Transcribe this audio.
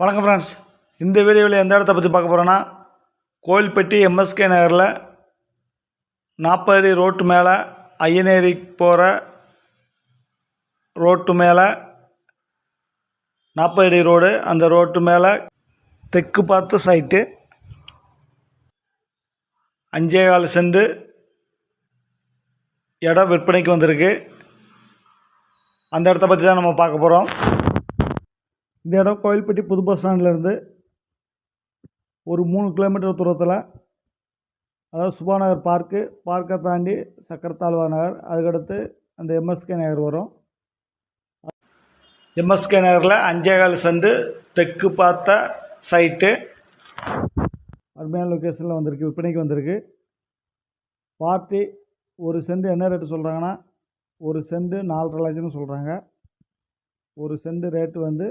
வணக்கம் ஃப்ரெண்ட்ஸ். இந்த வீடியோவில் எந்த இடத்த பற்றி பார்க்க போகிறோன்னா, கோயில்பட்டி எம்எஸ்கே நகரில் 40 அடி ரோட்டு மேலே ஐயனேரி போகிற ரோட்டு மேலே 40 அடி ரோடு. அந்த ரோட்டு மேலே தெற்கு பார்த்த சைட்டு 5.25 சென்ட் இடம் விற்பனைக்கு வந்திருக்கு. அந்த இடத்த பற்றி தான் நம்ம பார்க்க போகிறோம். இந்த இடம் கோயில்பட்டி புது பஸ் ஸ்டாண்ட்லேருந்து ஒரு 3 கிலோமீட்டர் தூரத்தில், அதாவது சுபாநகர் பார்க்கை தாண்டி சக்கரத்தாழ்வா நகர், அதுக்கடுத்து அந்த எம்எஸ்கே நகர் வரும். எம்எஸ்கே நகரில் 5.25 சென்ட் தெற்கு பார்த்த சைட்டு அருமையான லொக்கேஷனில் வந்திருக்கு, விற்பனைக்கு வந்திருக்கு. பார்ட்டி ஒரு சென்ட் என்ன ரேட்டு சொல்கிறாங்கன்னா, ஒரு சென்ட் 4.5 லட்சம்னு சொல்கிறாங்க. ஒரு சென்ட் ரேட்டு வந்து